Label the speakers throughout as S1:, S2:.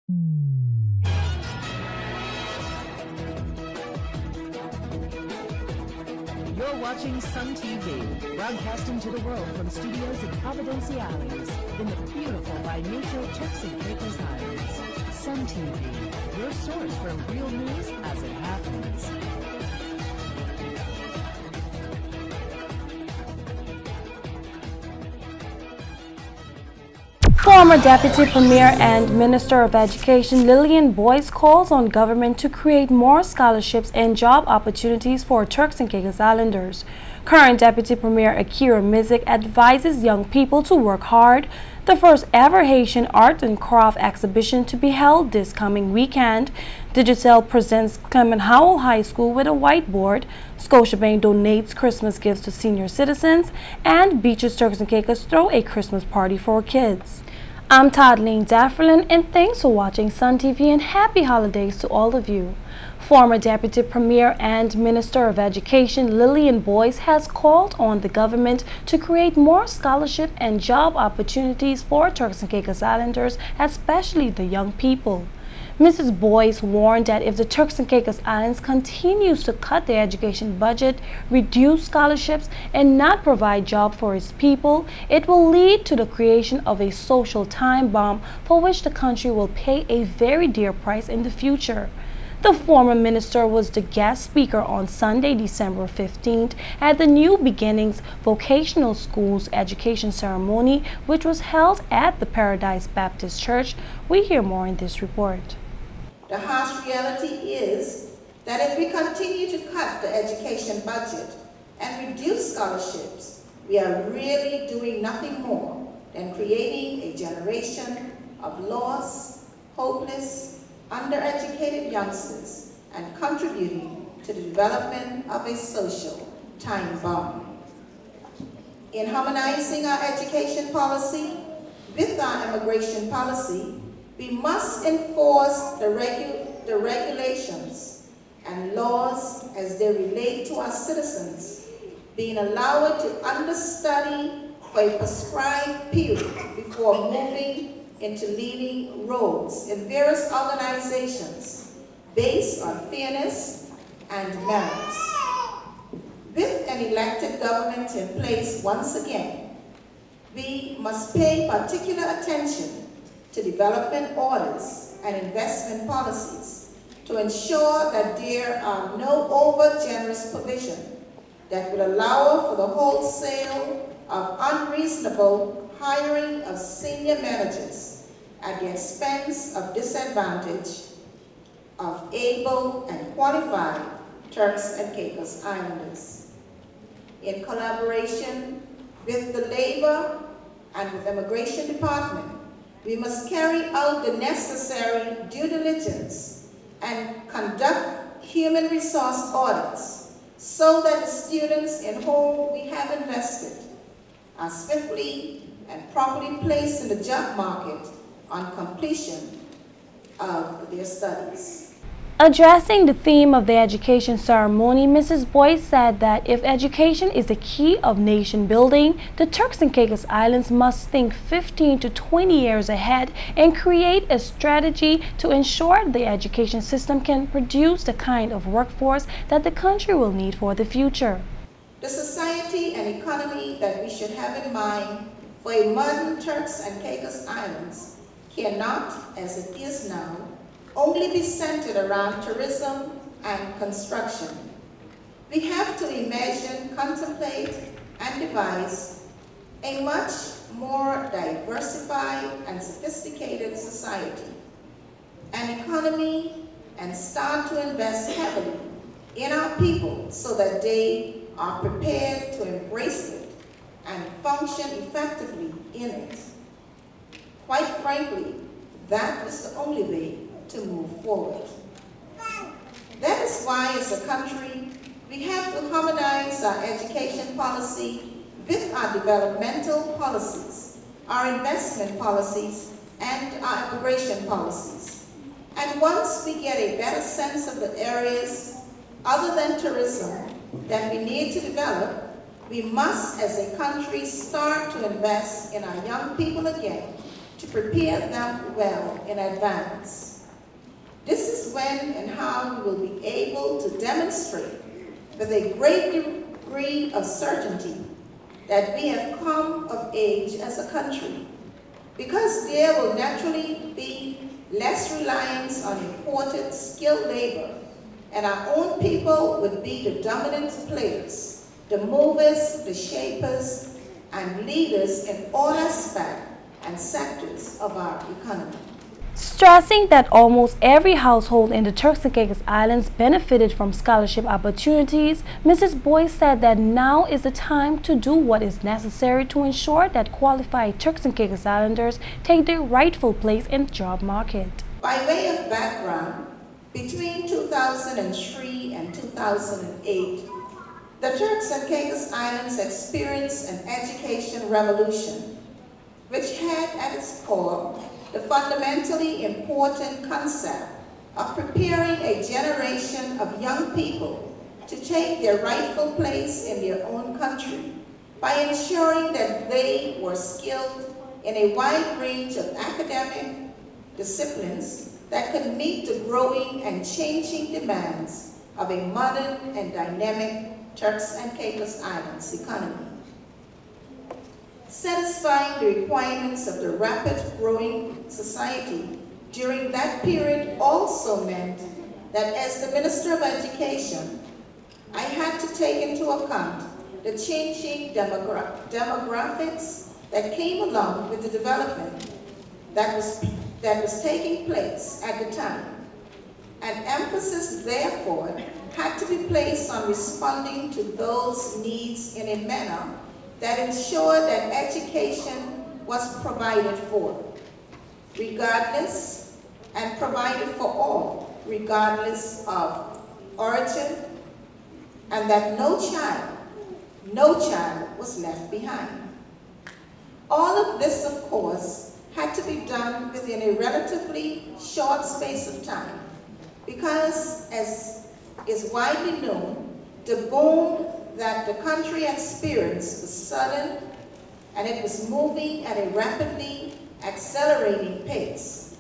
S1: You're watching SUNtv, broadcasting to the world from studios in Providenciales, in the beautiful binational Turks and Caicos Islands. SUNtv, your source for real news as it happens.
S2: Former Deputy Premier and Minister of Education Lillian Boyce calls on government to create more scholarships and job opportunities for Turks and Caicos Islanders. Current Deputy Premier Akira Mizik advises young people to work hard. The first ever Haitian art and craft exhibition to be held this coming weekend. Digicel presents Clement Howell High School with a whiteboard. Scotiabank donates Christmas gifts to senior citizens, and Beaches Turks and Caicos throw a Christmas party for kids. I'm Toddleen Dafferlin, and thanks for watching SUNtv, and happy holidays to all of you. Former Deputy Premier and Minister of Education Lillian Boyce has called on the government to create more scholarship and job opportunities for Turks and Caicos Islanders, especially the young people. Mrs. Boyce warned that if the Turks and Caicos Islands continues to cut their education budget, reduce scholarships, and not provide jobs for its people, it will lead to the creation of a social time bomb for which the country will pay a very dear price in the future. The former minister was the guest speaker on Sunday, December 15th at the New Beginnings Vocational Schools education ceremony, which was held at the Paradise Baptist Church. We hear more in this report.
S3: The harsh reality is that if we continue to cut the education budget and reduce scholarships, we are really doing nothing more than creating a generation of lost, hopeless, undereducated youngsters and contributing to the development of a social time bomb. In harmonizing our education policy with our immigration policy, we must enforce the regulations and laws as they relate to our citizens, being allowed to understudy for a prescribed period before moving into leading roles in various organizations based on fairness and merits. With an elected government in place once again, we must pay particular attention to development orders and investment policies to ensure that there are no over-generous provisions that will allow for the wholesale of unreasonable hiring of senior managers at the expense of disadvantage of able and qualified Turks and Caicos Islanders. In collaboration with the Labor and with Immigration Department, we must carry out the necessary due diligence and conduct human resource audits so that the students in whom we have invested are swiftly and properly placed in the job market on completion of their studies.
S2: Addressing the theme of the education ceremony, Mrs. Boyce said that if education is the key of nation building, the Turks and Caicos Islands must think 15 to 20 years ahead and create a strategy to ensure the education system can produce the kind of workforce that the country will need for the future.
S3: The society and economy that we should have in mind for a modern Turks and Caicos Islands cannot, as it is now, only be centered around tourism and construction. We have to imagine, contemplate, and devise a much more diversified and sophisticated society, an economy, and start to invest heavily in our people so that they are prepared to embrace it and function effectively in it. Quite frankly, that is the only way to move forward. That is why, as a country, we have to harmonize our education policy with our developmental policies, our investment policies, and our immigration policies. And once we get a better sense of the areas other than tourism that we need to develop, we must, as a country, start to invest in our young people again to prepare them well in advance. This is when and how we will be able to demonstrate with a great degree of certainty that we have come of age as a country, because there will naturally be less reliance on imported skilled labor, and our own people would be the dominant players, the movers, the shapers, and leaders in all aspects and sectors of our economy.
S2: Stressing that almost every household in the Turks and Caicos Islands benefited from scholarship opportunities, Mrs. Boyce said that now is the time to do what is necessary to ensure that qualified Turks and Caicos Islanders take their rightful place in the job market.
S3: By way of background, between 2003 and 2008, the Turks and Caicos Islands experienced an education revolution, which had at its core the fundamentally important concept of preparing a generation of young people to take their rightful place in their own country by ensuring that they were skilled in a wide range of academic disciplines that could meet the growing and changing demands of a modern and dynamic Turks and Caicos Islands economy. Satisfying the requirements of the rapid growing society during that period also meant that as the Minister of Education, I had to take into account the changing demographics that came along with the development that was taking place at the time. An emphasis, therefore, had to be placed on responding to those needs in a manner that ensured that education was provided for, regardless, and provided for all, regardless of origin, and that no child was left behind. All of this, of course, had to be done within a relatively short space of time, because, as is widely known, the boom that the country experienced was sudden, and it was moving at a rapidly accelerating pace.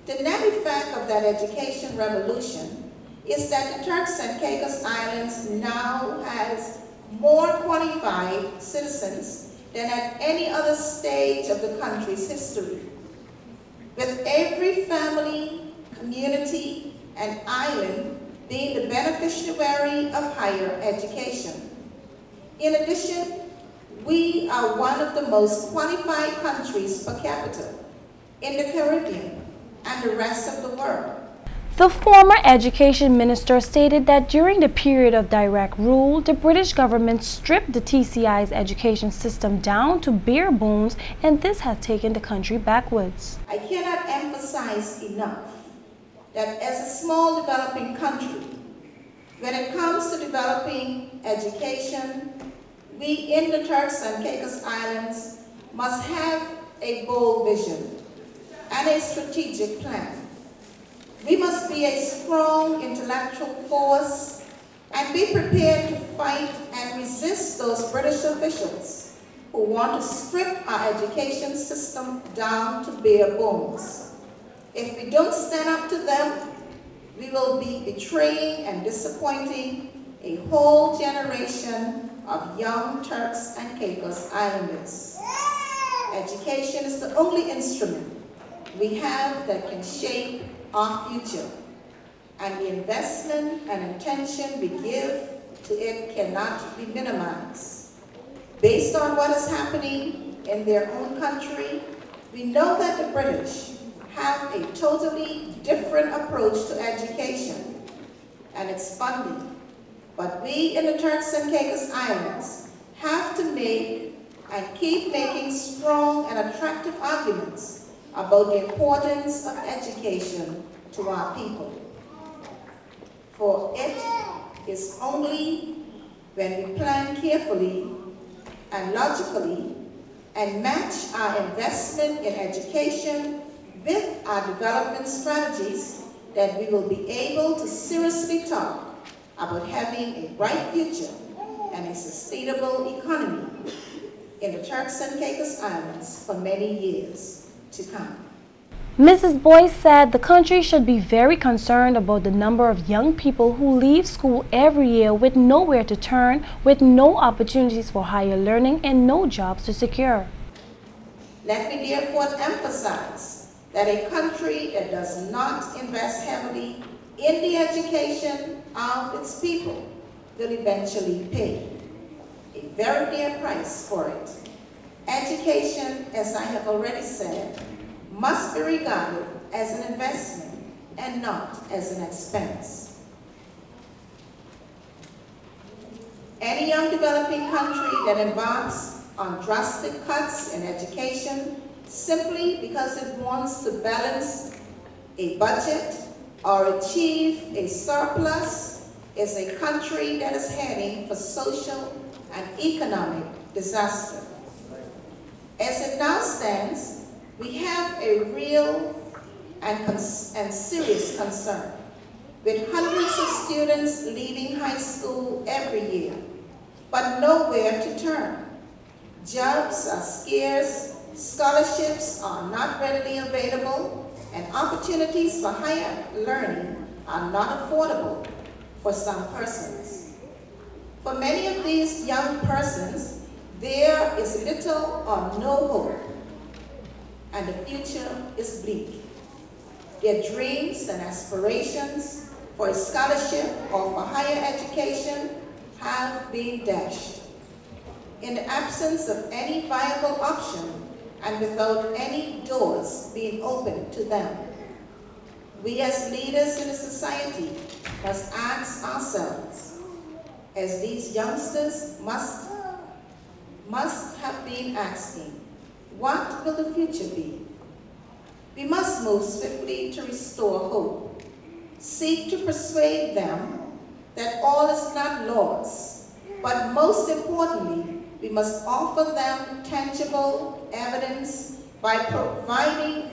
S3: The net effect of that education revolution is that the Turks and Caicos Islands now has more qualified citizens than at any other stage of the country's history, with every family, community, and island being the beneficiary of higher education. In addition, we are one of the most qualified countries per capita in the Caribbean and the rest of the world.
S2: The former education minister stated that during the period of direct rule, the British government stripped the TCI's education system down to bare bones, and this has taken the country backwards.
S3: I cannot emphasize enough that as a small developing country, when it comes to developing education, we in the Turks and Caicos Islands must have a bold vision and a strategic plan. We must be a strong intellectual force and be prepared to fight and resist those British officials who want to strip our education system down to bare bones. If we don't stand up to them, we will be betraying and disappointing a whole generation of young Turks and Caicos Islanders. Education is the only instrument we have that can shape our future, and the investment and attention we give to it cannot be minimized. Based on what is happening in their own country, we know that the British have a totally different approach to education and its funding. But we in the Turks and Caicos Islands have to make and keep making strong and attractive arguments about the importance of education to our people. For it is only when we plan carefully and logically and match our investment in education with our development strategies that we will be able to seriously talk about having a bright future and a sustainable economy in the Turks and Caicos Islands for many years to come.
S2: Mrs. Boyce said the country should be very concerned about the number of young people who leave school every year with nowhere to turn, with no opportunities for higher learning and no jobs to secure.
S3: Let me therefore emphasize that a country that does not invest heavily in the education of its people will eventually pay a very dear price for it. Education, as I have already said, must be regarded as an investment and not as an expense. Any young developing country that embarks on drastic cuts in education simply because it wants to balance a budget or achieve a surplus is a country that is heading for social and economic disaster. As it now stands, we have a real and serious concern with hundreds of students leaving high school every year, but nowhere to turn. Jobs are scarce, scholarships are not readily available, and opportunities for higher learning are not affordable for some persons. For many of these young persons, there is little or no hope, and the future is bleak. Their dreams and aspirations for a scholarship or for higher education have been dashed. In the absence of any viable option and without any doors being opened to them, we as leaders in the society must ask ourselves, as these youngsters must have been asking, what will the future be? We must move swiftly to restore hope, seek to persuade them that all is not lost, but most importantly, we must offer them tangible evidence by providing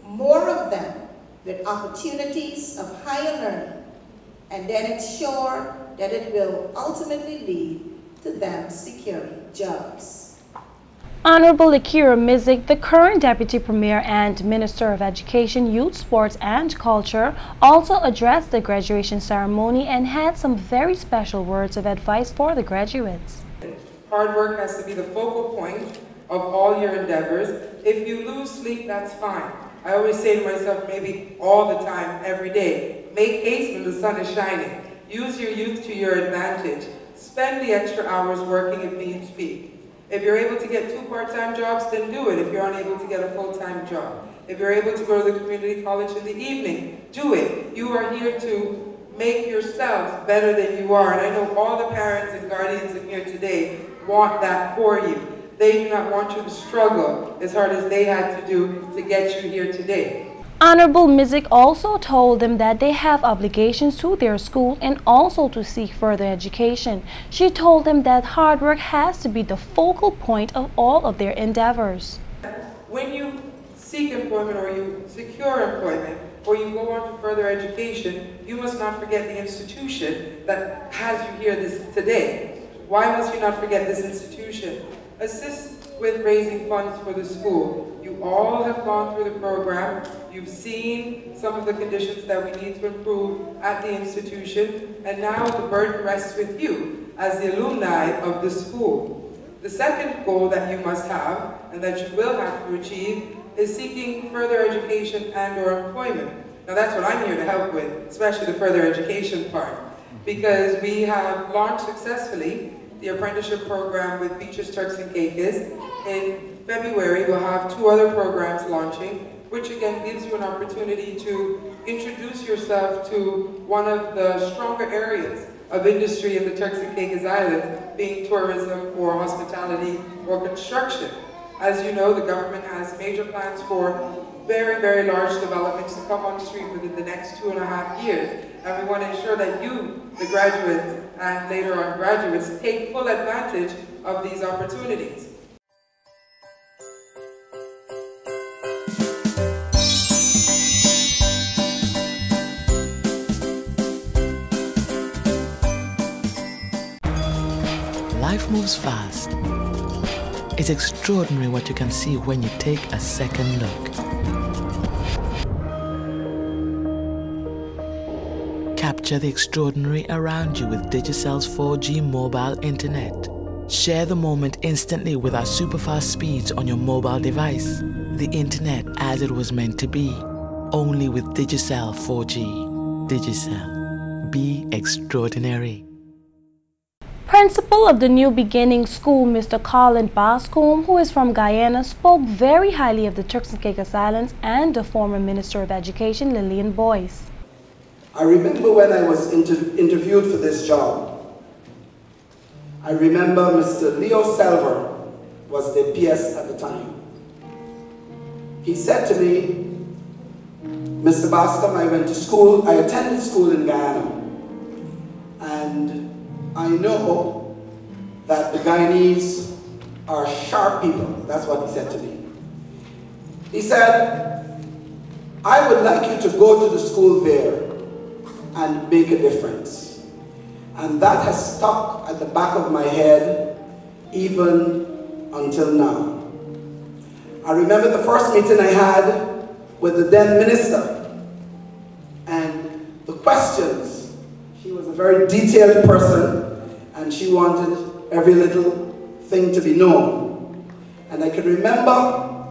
S3: more of them with opportunities of higher learning, and then ensure that it will ultimately lead to them securing jobs.
S2: Honorable Akira Mizik, the current Deputy Premier and Minister of Education, Youth, Sports and Culture, also addressed the graduation ceremony and had some very special words of advice for the graduates.
S4: Hard work has to be the focal point of all your endeavors. If you lose sleep, that's fine. I always say to myself, maybe all the time, every day, make haste when the sun is shining. Use your youth to your advantage. Spend the extra hours working if needs be. If you're able to get 2 part-time jobs, then do it if you're unable to get a full-time job. If you're able to go to the community college in the evening, do it. You are here to make yourselves better than you are. And I know all the parents and guardians in here today want that for you. They do not want you to struggle as hard as they had to do to get you here today.
S2: Honorable Mizik also told them that they have obligations to their school and also to seek further education. She told them that hard work has to be the focal point of all of their endeavors.
S4: When you seek employment or you secure employment or you go on to further education, you must not forget the institution that has you here today. Why must you not forget this institution? Assist with raising funds for the school. You all have gone through the program. You've seen some of the conditions that we need to improve at the institution, and now the burden rests with you as the alumni of the school. The second goal that you must have, and that you will have to achieve, is seeking further education and or employment. Now that's what I'm here to help with, especially the further education part, because we have launched successfully the apprenticeship program with Beaches, Turks and Caicos. In February, we'll have 2 other programs launching, which again gives you an opportunity to introduce yourself to one of the stronger areas of industry in the Turks and Caicos Islands, being tourism or hospitality or construction. As you know, the government has major plans for very, very large developments to come on stream within the next 2.5 years. And we want to ensure that you, the graduates, and later on graduates, take full advantage of these opportunities.
S5: Life moves fast. It It's extraordinary what you can see when you take a second look. Capture the extraordinary around you with Digicel's 4G mobile internet. Share the moment instantly with our super-fast speeds on your mobile device. The internet as it was meant to be, only with Digicel 4G. Digicel. Be extraordinary.
S2: Principal of the New Beginning School, Mr. Colin Bascombe, who is from Guyana, spoke very highly of the Turks and Caicos Islands and the former Minister of Education, Lillian Boyce.
S6: I remember when I was interviewed for this job, I remember Mr. Leo Selver was the PS at the time. He said to me, Mr. Bascombe, I went to school, I attended school in Guyana, and I know that the Guyanese are sharp people. That's what he said to me. He said, I would like you to go to the school there and make a difference. And that has stuck at the back of my head even until now. I remember the first meeting I had with the then minister, and the questions. She was a very detailed person, and she wanted every little thing to be known. And I can remember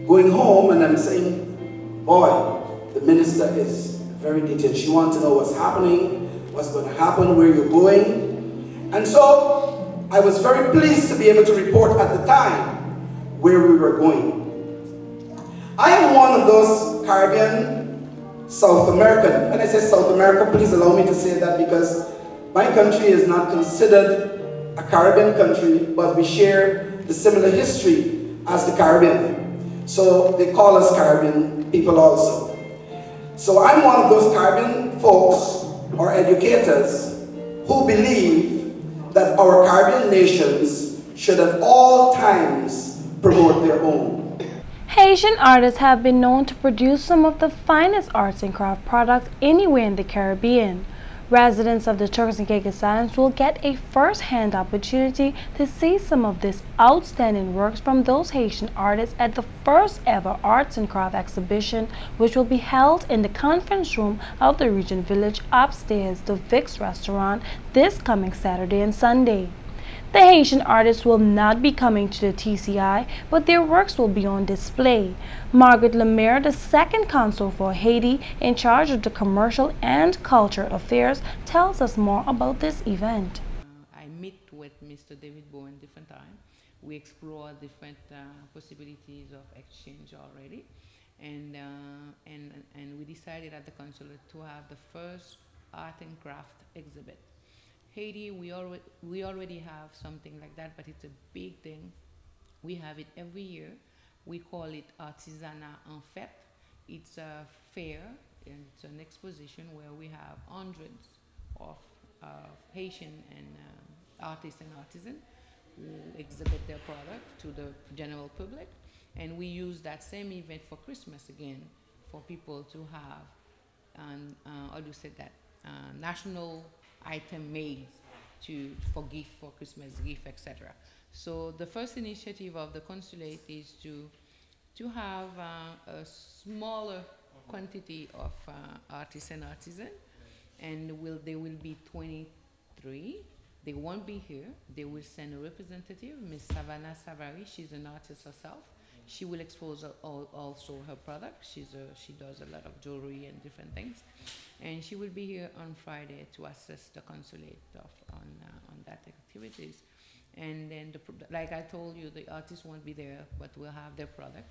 S6: going home and I'm saying, boy, the minister is very detailed. She wants to know what's happening, what's going to happen, where you're going. And so I was very pleased to be able to report at the time where we were going. I am one of those Caribbean, South American. When I say South America, please allow me to say that because my country is not considered a Caribbean country, but we share the similar history as the Caribbean. So they call us Caribbean people also. So I'm one of those Caribbean folks or educators who believe that our Caribbean nations should at all times promote their own.
S2: Haitian artists have been known to produce some of the finest arts and craft products anywhere in the Caribbean. Residents of the Turks and Caicos Islands will get a first-hand opportunity to see some of these outstanding works from those Haitian artists at the first ever Arts and Craft exhibition, which will be held in the conference room of the Regent Village upstairs, the Vic's restaurant, this coming Saturday and Sunday. The Haitian artists will not be coming to the TCI, but their works will be on display. Margaret Lemaire, the second consul for Haiti in charge of the commercial and culture affairs, tells us more about this event.
S7: I meet with Mr. David Bowen different time. We explore different possibilities of exchange already, and we decided at the consulate to have the first art and craft exhibit. Haiti, we already have something like that, but it's a big thing. We have it every year. We call it Artisanat en Fête. It's a fair, and it's an exposition where we have hundreds of Haitian and artists and artisans who exhibit their product to the general public. And we use that same event for Christmas again, for people to have, how do you say that, national item made for gift, for Christmas gift, etc. So the first initiative of the consulate is to have a smaller quantity of artists and artisans, and there will be 23. They won't be here. They will send a representative, Miss Savannah Savary. She's an artist herself. She will expose also her product. She does a lot of jewelry and different things. And she will be here on Friday to assist the consulate on that activities. And then, like I told you, the artists won't be there, but we'll have their product.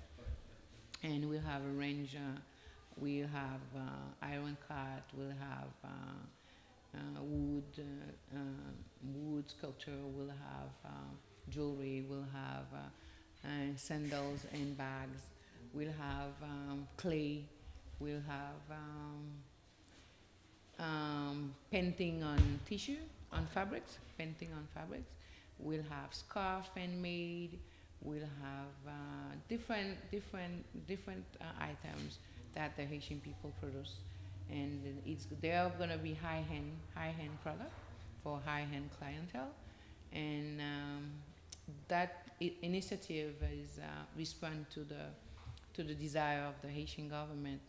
S7: And we'll have a range. We'll have iron cut. We'll have wood sculpture. We'll have jewelry. We'll have sandals and bags. We'll have clay. We'll have painting on tissue, on fabrics, painting on fabrics. We'll have scarf handmade. We'll have different items that the Haitian people produce, and they're going to be high-end product for high-end clientele, and that initiative is respond to the desire of the Haitian government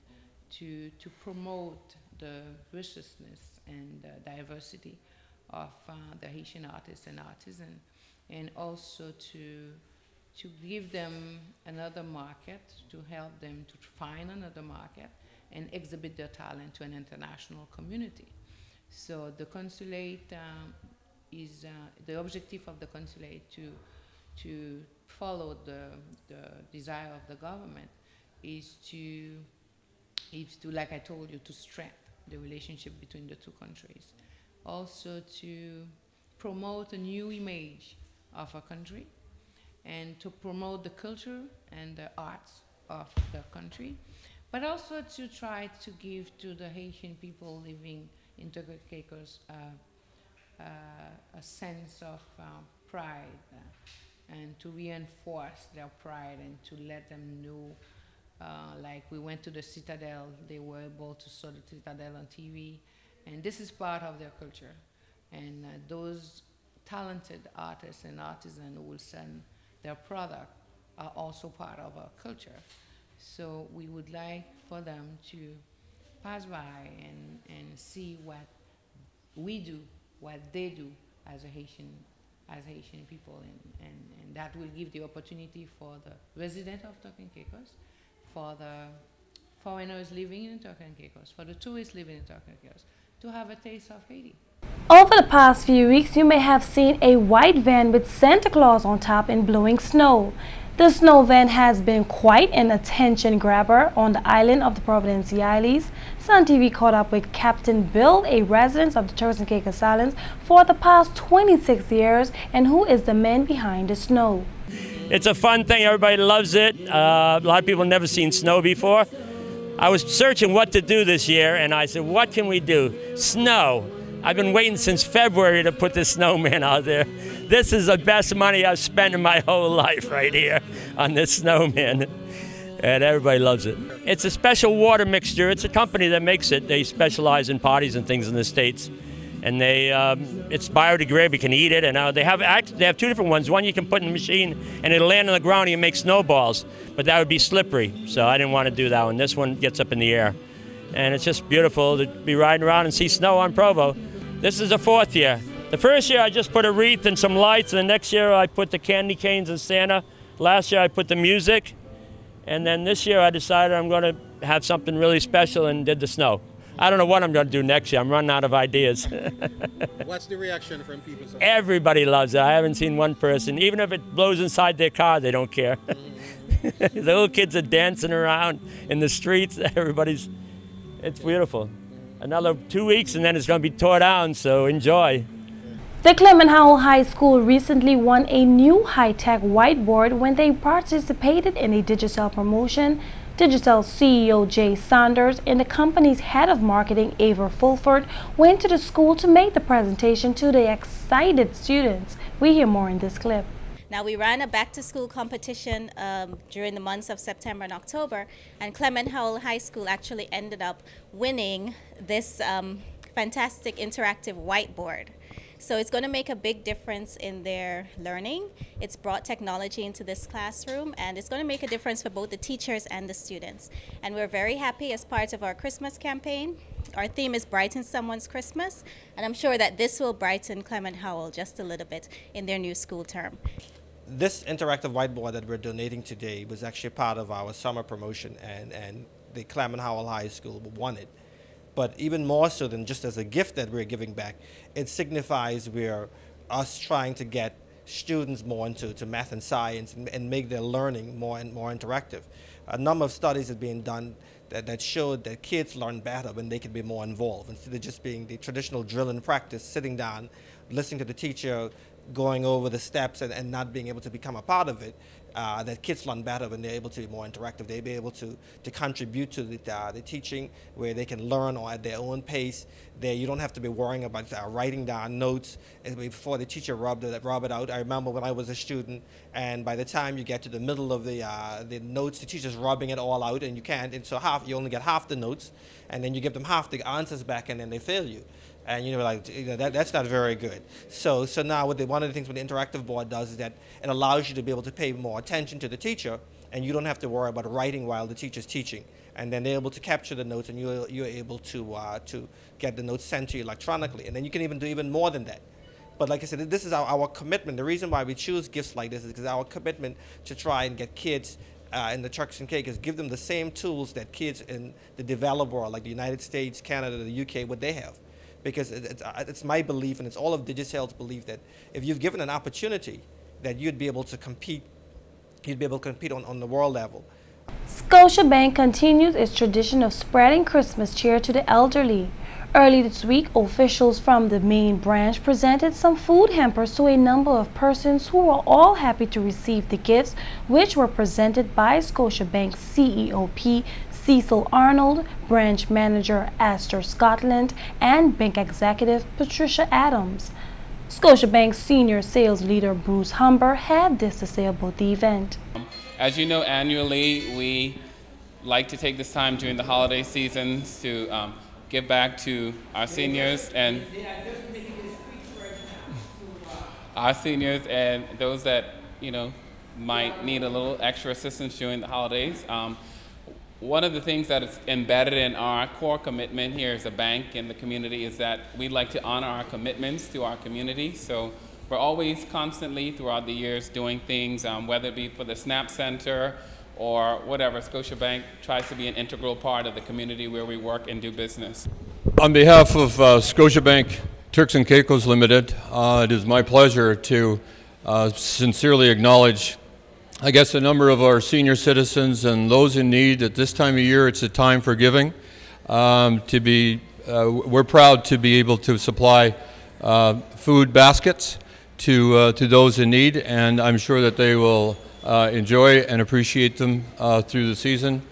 S7: to promote the richness and diversity of the Haitian artists and artisans, and also to give them another market, to help them to find another market and exhibit their talent to an international community. So the consulate is the objective of the consulate to follow the desire of the government is to, like I told you, to strengthen the relationship between the two countries. Also to promote a new image of a country and to promote the culture and the arts of the country, but also to try to give to the Haitian people living in Turks and Caicos a sense of pride and to reinforce their pride and to let them know, like we went to the Citadel, they were able to saw the Citadel on TV, and this is part of their culture. And those talented artists and artisans who will send their product are also part of our culture. So we would like for them to pass by and see what we do, what they do as Haitian people, and that will give the opportunity for the residents of Turks and Caicos, for the foreigners living in Turks and Caicos, for the tourists living in Turks and Caicos, to have a taste of Haiti.
S2: Over the past few weeks, you may have seen a white van with Santa Claus on top and blowing snow. The snow van has been quite an attention grabber on the island of the Providencia Islands. SUNtv caught up with Captain Bill, a resident of the Turks and Caicos Islands for the past 26 years, and who is the man behind the snow.
S8: It's a fun thing. Everybody loves it. A lot of people have never seen snow before. I was searching what to do this year, and I said, what can we do? Snow. I've been waiting since February to put this snowman out there. This is the best money I've spent in my whole life right here on this snowman. And everybody loves it. It's a special water mixture. It's a company that makes it. They specialize in parties and things in the States. And it's biodegradable, you can eat it. And they have two different ones. One you can put in the machine and it'll land on the ground and you make snowballs. But that would be slippery, so I didn't want to do that one. This one gets up in the air. And it's just beautiful to be riding around and see snow on Provo. This is the 4th year. The first year I just put a wreath and some lights, and the next year I put the candy canes and Santa. Last year I put the music, and then this year I decided I'm going to have something really special and did the snow. I don't know what I'm going to do next year. I'm running out of ideas.
S9: What's the reaction from people?
S8: Everybody loves it. I haven't seen one person. Even if it blows inside their car, they don't care. The little kids are dancing around in the streets. It's beautiful. Another 2 weeks and then it's going to be tore down, so enjoy.
S2: The Clement Howell High School recently won a new high-tech whiteboard when they participated in a Digicel promotion. Digicel CEO Jay Saunders and the company's head of marketing Ava Fulford went to the school to make the presentation to the excited students. We hear more in this clip.
S10: Now, we ran a back-to-school competition during the months of September and October, and Clement Howell High School actually ended up winning this fantastic interactive whiteboard. So it's going to make a big difference in their learning. It's brought technology into this classroom, and it's going to make a difference for both the teachers and the students. And we're very happy as part of our Christmas campaign. Our theme is Brighten Someone's Christmas, and I'm sure that this will brighten Clement Howell just a little bit in their new school term.
S9: This interactive whiteboard that we're donating today was actually part of our summer promotion, and the Clement Howell High School won it. But even more so than just as a gift that we're giving back, it signifies we're us trying to get students more into math and science and make their learning more and more interactive. A number of studies have been done that showed that kids learn better when they can be more involved instead of just being the traditional drill and practice, sitting down, listening to the teacher, going over the steps and not being able to become a part of it. that kids learn better when they're able to be more interactive. They'll be able to contribute to the teaching, where they can learn or at their own pace. You don't have to be worrying about writing down notes before the teacher rub it out. I remember when I was a student, and by the time you get to the middle of the notes, the teacher's rubbing it all out, and you can't. And so you only get half the notes, and then you give them half the answers back, and then they fail you. And that's not very good. So now one of the things what the interactive board does is that it allows you to be able to pay more attention to the teacher, and you don't have to worry about writing while the teacher's teaching. And then they're able to capture the notes, and you're able to get the notes sent to you electronically. And then you can even do even more than that. But like I said, this is our commitment. The reason why we choose gifts like this is because our commitment to try and get kids in the Turks and Caicos, give them the same tools that kids in the developed world, like the United States, Canada, the UK, what they have. Because it's my belief, and it's all of Digicel's belief, that if you've given an opportunity, that you'd be able to compete. You'd be able to compete on the world level.
S2: Scotiabank continues its tradition of spreading Christmas cheer to the elderly. Early this week, officials from the main branch presented some food hampers to a number of persons who were all happy to receive the gifts, which were presented by Scotiabank's CEO Cecil Arnold, branch manager Astor Scotland, and bank executive Patricia Adams. Scotiabank's senior sales leader Bruce Humber had this to say about the event.
S11: As you know, annually we like to take this time during the holiday seasons to give back to our seniors and those that might need a little extra assistance during the holidays. One of the things that is embedded in our core commitment here as a bank in the community is that we'd like to honor our commitments to our community. So we're always constantly throughout the years doing things, whether it be for the SNAP Center or whatever. Scotiabank tries to be an integral part of the community where we work and do business.
S12: On behalf of Scotiabank Turks and Caicos Limited, it is my pleasure to sincerely acknowledge, I guess, a number of our senior citizens and those in need. At this time of year, it's a time for giving. We're proud to be able to supply food baskets to those in need, and I'm sure that they will enjoy and appreciate them through the season.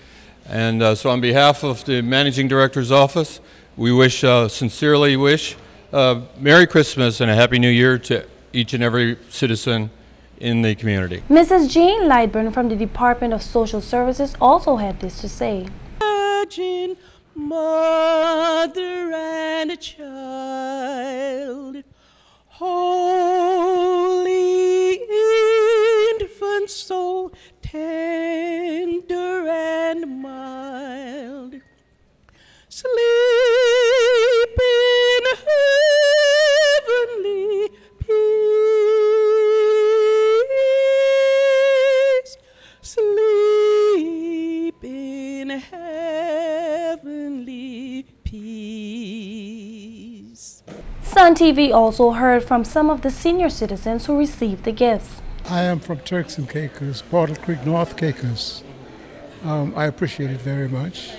S12: And so on behalf of the Managing Director's Office, we sincerely wish Merry Christmas and a Happy New Year to each and every citizen in the community.
S2: Mrs. Jean Lightburn from the Department of Social Services also had this to say.
S13: Virgin Mother and a child, Holy Infant, so tender and mild, sleep in heavenly peace, sleep in heavenly peace.
S2: SUNtv also heard from some of the senior citizens who received the gifts.
S14: I am from Turks and Caicos, Bottle Creek, North Caicos. I appreciate it very much,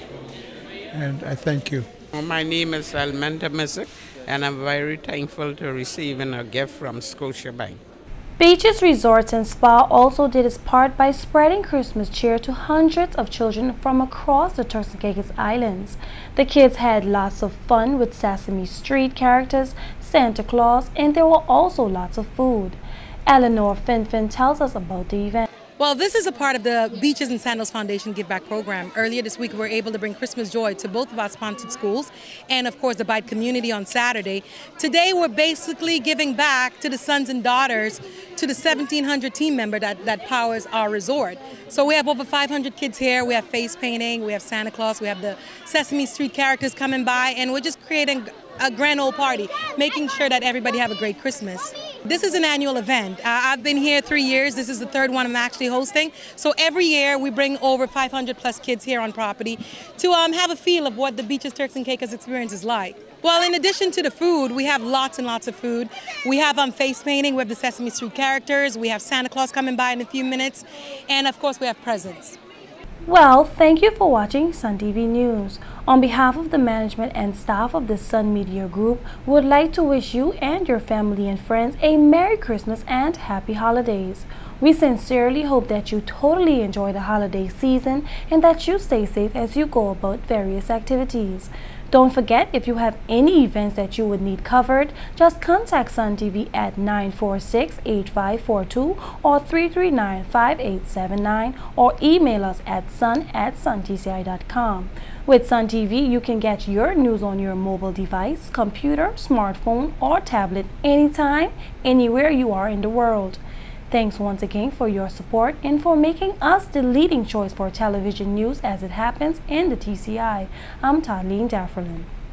S14: and I thank you.
S15: My name is Almenta Mizik, and I'm very thankful to receiving a gift from Scotiabank.
S2: Beaches, Resorts and Spa also did its part by spreading Christmas cheer to hundreds of children from across the Turks and Caicos Islands. The kids had lots of fun with Sesame Street characters, Santa Claus, and there were also lots of food. Eleanor Finfin tells us about the event.
S16: Well, this is a part of the Beaches and Sandals Foundation Give Back program. Earlier this week, we were able to bring Christmas joy to both of our sponsored schools and, of course, the Bite community on Saturday. Today, we're basically giving back to the sons and daughters to the 1,700 team member that powers our resort. So we have over 500 kids here. We have face painting, we have Santa Claus, we have the Sesame Street characters coming by, and we're just creating a grand old party, making sure that everybody have a great Christmas. This is an annual event. I've been here 3 years. This is the third one I'm actually hosting. So every year we bring over 500 plus kids here on property to have a feel of what the Beaches, Turks and Caicos experience is like. Well, in addition to the food, we have lots and lots of food. We have face painting, we have the Sesame Street characters, we have Santa Claus coming by in a few minutes, and of course we have presents.
S2: Well, thank you for watching SUNtv News. On behalf of the management and staff of the Sun Media Group, we would like to wish you and your family and friends a Merry Christmas and Happy Holidays. We sincerely hope that you totally enjoy the holiday season and that you stay safe as you go about various activities. Don't forget, if you have any events that you would need covered, just contact SUNtv at 946-8542 or 339-5879 or email us at sun@suntci.com. With SUNtv, you can get your news on your mobile device, computer, smartphone, or tablet anytime, anywhere you are in the world. Thanks once again for your support and for making us the leading choice for television news as it happens in the TCI. I'm Tarlene Dafferlin.